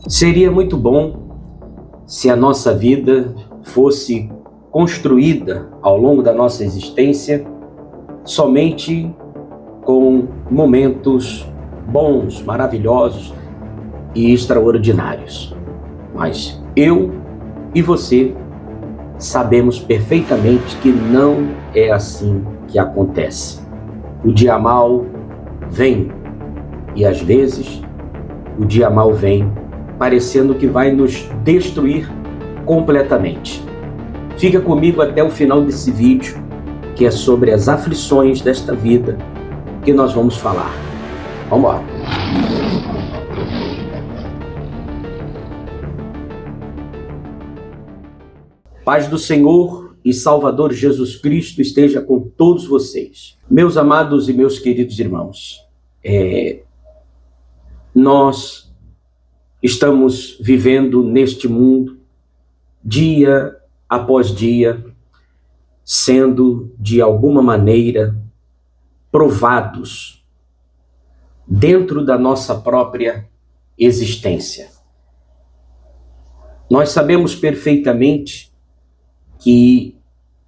Seria muito bom se a nossa vida fosse construída ao longo da nossa existência somente com momentos bons, maravilhosos e extraordinários. Mas eu e você sabemos perfeitamente que não é assim que acontece. O dia mal vem e às vezes o dia mal vem parecendo que vai nos destruir completamente. Fica comigo até o final desse vídeo, que é sobre as aflições desta vida que nós vamos falar. Vamos lá. Paz do Senhor e Salvador Jesus Cristo esteja com todos vocês. Meus amados e meus queridos irmãos, nós estamos vivendo neste mundo, dia após dia, sendo de alguma maneira provados dentro da nossa própria existência. Nós sabemos perfeitamente que,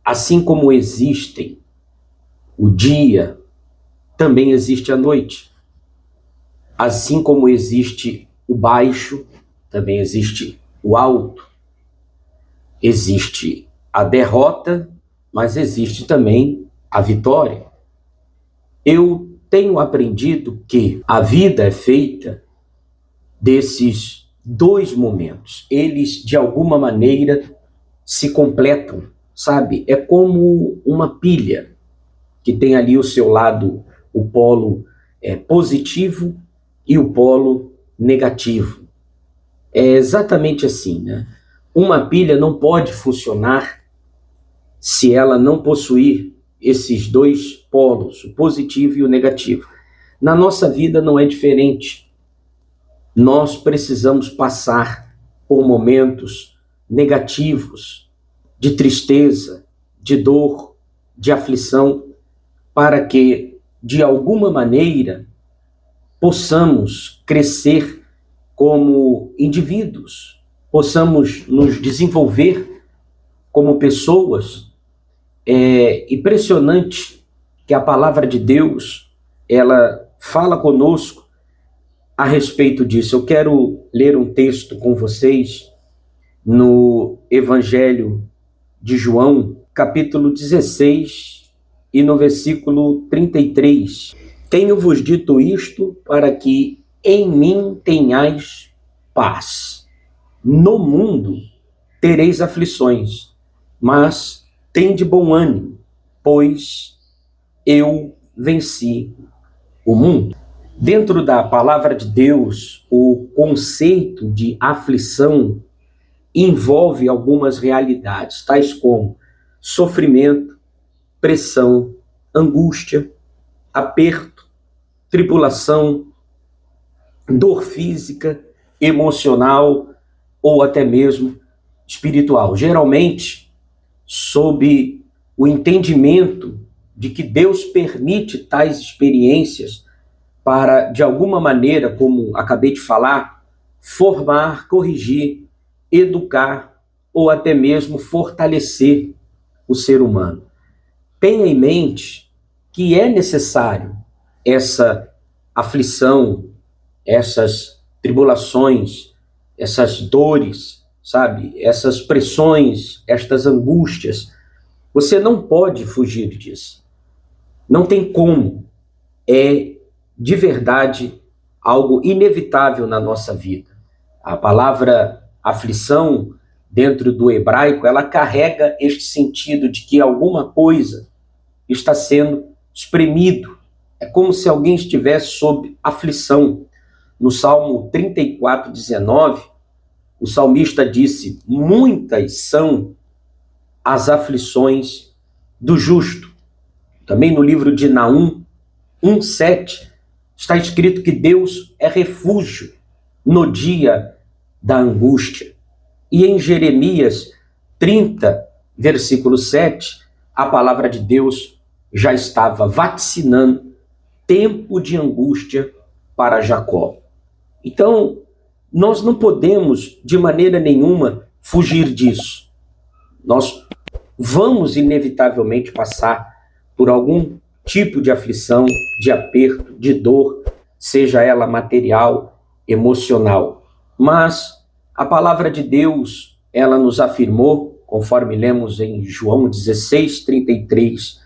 assim como existem o dia, também existe a noite. Assim como existe o baixo, também existe o alto. Existe a derrota, mas existe também a vitória. Eu tenho aprendido que a vida é feita desses dois momentos. Eles, de alguma maneira, se completam, sabe? É como uma pilha que tem ali o seu lado, o polo positivo e o polo negativo. É exatamente assim, né? Uma pilha não pode funcionar se ela não possuir esses dois polos, o positivo e o negativo. Na nossa vida não é diferente. Nós precisamos passar por momentos negativos, de tristeza, de dor, de aflição, para que, de alguma maneira, possamos crescer como indivíduos, possamos nos desenvolver como pessoas. É impressionante que a palavra de Deus, ela fala conosco a respeito disso. Eu quero ler um texto com vocês no Evangelho de João, capítulo 16, e no versículo 33. Tenho-vos dito isto para que em mim tenhais paz. No mundo tereis aflições, mas tende bom ânimo, pois eu venci o mundo. Dentro da palavra de Deus, o conceito de aflição envolve algumas realidades, tais como sofrimento, pressão, angústia, aperto, tribulação, dor física, emocional ou até mesmo espiritual. Geralmente, sob o entendimento de que Deus permite tais experiências para, de alguma maneira, como acabei de falar, formar, corrigir, educar ou até mesmo fortalecer o ser humano. Tenha em mente que é necessário essa aflição, essas tribulações, essas dores, sabe? Essas pressões, estas angústias. Você não pode fugir disso. Não tem como. É de verdade algo inevitável na nossa vida. A palavra aflição, dentro do hebraico, ela carrega este sentido de que alguma coisa está sendo espremido. É como se alguém estivesse sob aflição. No Salmo 34, 19, o salmista disse: muitas são as aflições do justo. Também no livro de Naum 1:7, está escrito que Deus é refúgio no dia da angústia. E em Jeremias 30, versículo 7, a palavra de Deus já estava vaticinando tempo de angústia para Jacó. Então, nós não podemos, de maneira nenhuma, fugir disso. Nós vamos, inevitavelmente, passar por algum tipo de aflição, de aperto, de dor, seja ela material, emocional. Mas a palavra de Deus, ela nos afirmou, conforme lemos em João 16:33,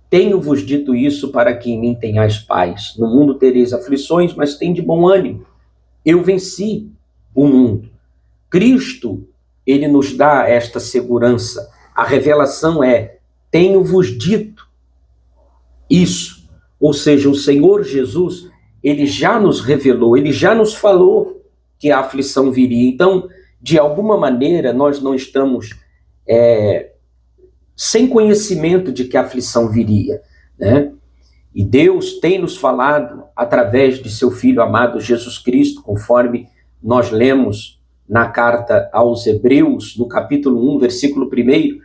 tenho-vos dito isso para que em mim tenhais paz. No mundo tereis aflições, mas tende bom ânimo. Eu venci o mundo. Cristo, ele nos dá esta segurança. A revelação é, tenho-vos dito isso. Ou seja, o Senhor Jesus, ele já nos revelou, ele já nos falou que a aflição viria. Então, de alguma maneira, nós não estamos sem conhecimento de que a aflição viria, né? E Deus tem nos falado através de seu Filho amado Jesus Cristo, conforme nós lemos na carta aos Hebreus, no capítulo 1, versículo 1,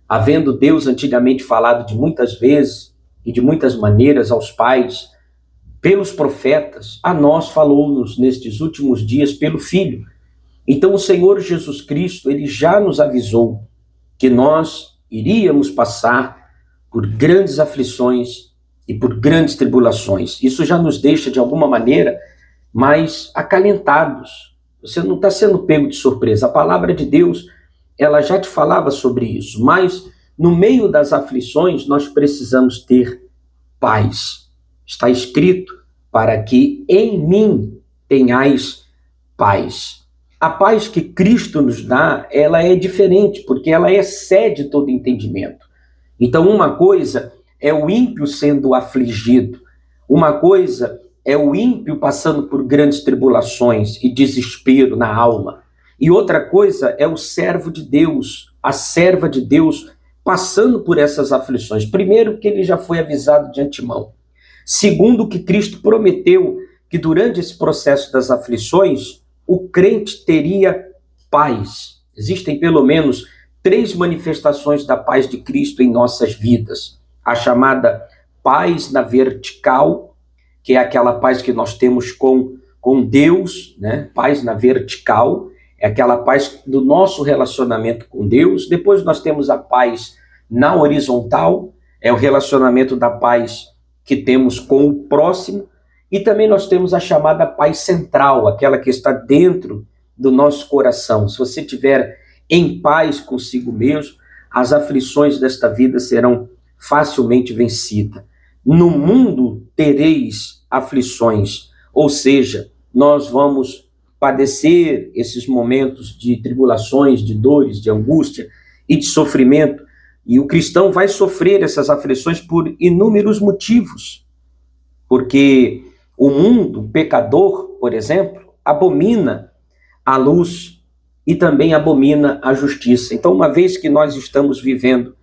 havendo Deus antigamente falado de muitas vezes e de muitas maneiras aos pais, pelos profetas, a nós falou-nos nestes últimos dias pelo Filho. Então o Senhor Jesus Cristo, ele já nos avisou que nós iríamos passar por grandes aflições e por grandes tribulações. Isso já nos deixa, de alguma maneira, mais acalentados. Você não está sendo pego de surpresa. A palavra de Deus, ela já te falava sobre isso. Mas, no meio das aflições, nós precisamos ter paz. Está escrito, para que em mim tenhais paz. A paz que Cristo nos dá, ela é diferente, porque ela excede todo entendimento. Então, uma coisa é o ímpio sendo afligido, uma coisa é o ímpio passando por grandes tribulações e desespero na alma, e outra coisa é o servo de Deus, a serva de Deus, passando por essas aflições. Primeiro, que ele já foi avisado de antemão. Segundo, que Cristo prometeu que durante esse processo das aflições, o crente teria paz. Existem pelo menos 3 manifestações da paz de Cristo em nossas vidas. A chamada paz na vertical, que é aquela paz que nós temos com Deus, né? Paz na vertical, é aquela paz do nosso relacionamento com Deus. Depois nós temos a paz na horizontal, é o relacionamento da paz que temos com o próximo. E também nós temos a chamada paz central, aquela que está dentro do nosso coração. Se você estiver em paz consigo mesmo, as aflições desta vida serão facilmente vencidas. No mundo tereis aflições, ou seja, nós vamos padecer esses momentos de tribulações, de dores, de angústia e de sofrimento. E o cristão vai sofrer essas aflições por inúmeros motivos, porque o mundo pecador, por exemplo, abomina a luz e também abomina a justiça. Então, uma vez que nós estamos vivendo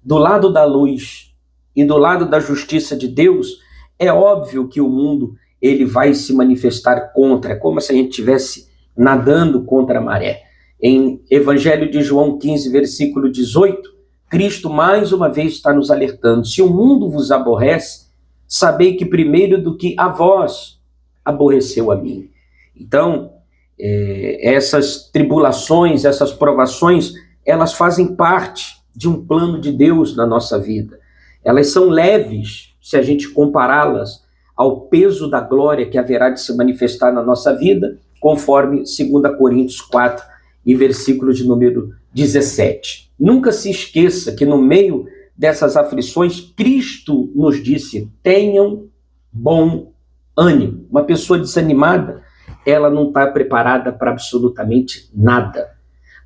do lado da luz e do lado da justiça de Deus, é óbvio que o mundo ele vai se manifestar contra, é como se a gente estivesse nadando contra a maré. Em Evangelho de João 15, versículo 18, Cristo mais uma vez está nos alertando: se o mundo vos aborrece, sabei que primeiro do que a vós aborreceu a mim. Então, essas tribulações, essas provações, elas fazem parte de um plano de Deus na nossa vida. Elas são leves se a gente compará-las ao peso da glória que haverá de se manifestar na nossa vida, conforme 2 Coríntios 4 e versículo de número 17. Nunca se esqueça que no meio dessas aflições, Cristo nos disse: tenham bom ânimo. Uma pessoa desanimada, ela não está preparada para absolutamente nada.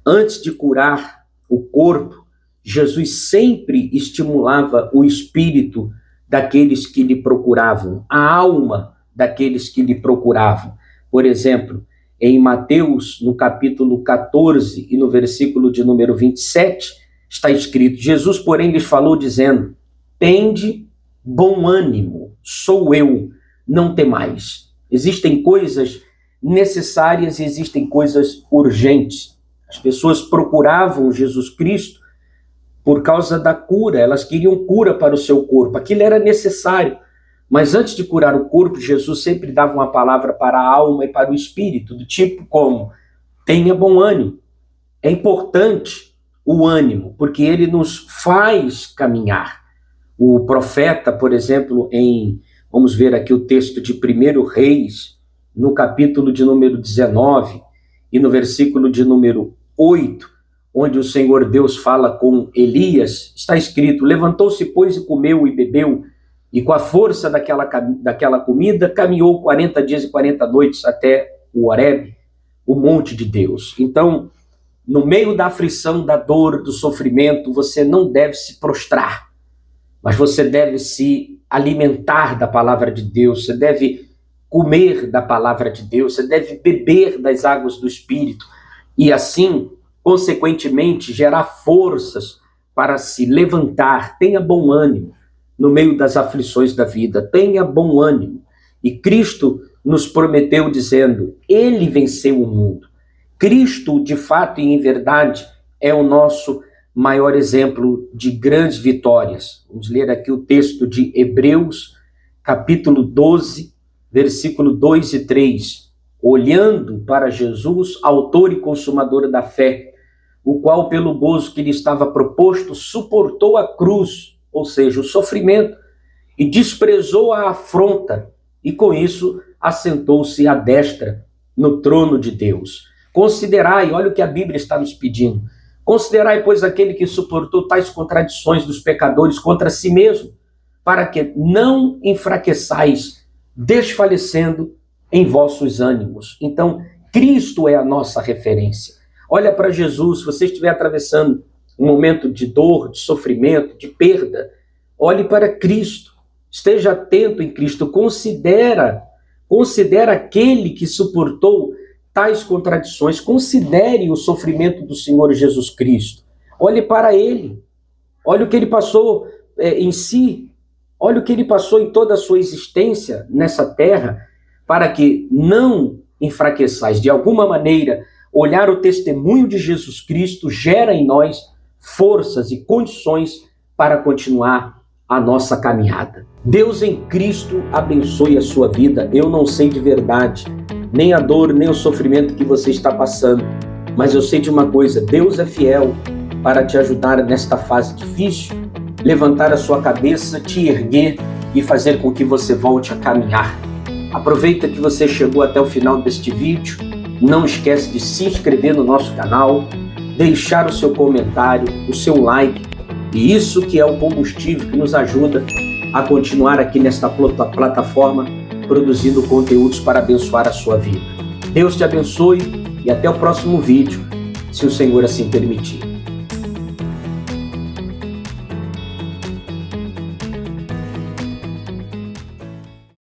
Antes de curar o corpo, Jesus sempre estimulava o espírito daqueles que lhe procuravam, a alma daqueles que lhe procuravam. Por exemplo, em Mateus, no capítulo 14 e no versículo de número 27, está escrito: Jesus, porém, lhes falou dizendo: tende bom ânimo, sou eu, não temais. Existem coisas necessárias e existem coisas urgentes. As pessoas procuravam Jesus Cristo por causa da cura, elas queriam cura para o seu corpo, aquilo era necessário, Mas antes de curar o corpo, Jesus sempre dava uma palavra para a alma e para o espírito, do tipo como: tenha bom ânimo. É importante o ânimo, porque ele nos faz caminhar. O profeta, por exemplo, vamos ver aqui o texto de 1 Reis, no capítulo de número 19 e no versículo de número 8, onde o Senhor Deus fala com Elias, está escrito: levantou-se, pois, e comeu e bebeu, e com a força daquela comida caminhou 40 dias e 40 noites até o Horebe, o monte de Deus. Então, no meio da aflição, da dor, do sofrimento, você não deve se prostrar, mas você deve se alimentar da palavra de Deus, você deve comer da palavra de Deus, você deve beber das águas do Espírito e assim, consequentemente, gerar forças para se levantar. Tenha bom ânimo no meio das aflições da vida, tenha bom ânimo. E Cristo nos prometeu dizendo: ele venceu o mundo. Cristo, de fato e em verdade, é o nosso maior exemplo de grandes vitórias. Vamos ler aqui o texto de Hebreus, capítulo 12, versículo 2 e 3. Olhando para Jesus, autor e consumador da fé, o qual, pelo gozo que lhe estava proposto, suportou a cruz, ou seja, o sofrimento, e desprezou a afronta, e com isso assentou-se à destra no trono de Deus. Considerai, olha o que a Bíblia está nos pedindo, considerai, pois, aquele que suportou tais contradições dos pecadores contra si mesmo, para que não enfraqueçais, desfalecendo em vossos ânimos. Então, Cristo é a nossa referência. Olha para Jesus. Se você estiver atravessando um momento de dor, de sofrimento, de perda, olhe para Cristo. Esteja atento em Cristo. Considera aquele que suportou tais contradições. Considere o sofrimento do Senhor Jesus Cristo. Olhe para ele. Olhe o que ele passou em si. Olhe o que ele passou em toda a sua existência nessa terra, para que não enfraqueçais. De alguma maneira, olhar o testemunho de Jesus Cristo gera em nós forças e condições para continuar a nossa caminhada. Deus em Cristo abençoe a sua vida. Eu não sei de verdade nem a dor, nem o sofrimento que você está passando, mas eu sei de uma coisa: Deus é fiel para te ajudar nesta fase difícil, levantar a sua cabeça, te erguer e fazer com que você volte a caminhar. Aproveita que você chegou até o final deste vídeo. Não esquece de se inscrever no nosso canal, deixar o seu comentário, o seu like, e isso que é o combustível que nos ajuda a continuar aqui nesta plataforma, produzindo conteúdos para abençoar a sua vida. Deus te abençoe e até o próximo vídeo, se o Senhor assim permitir.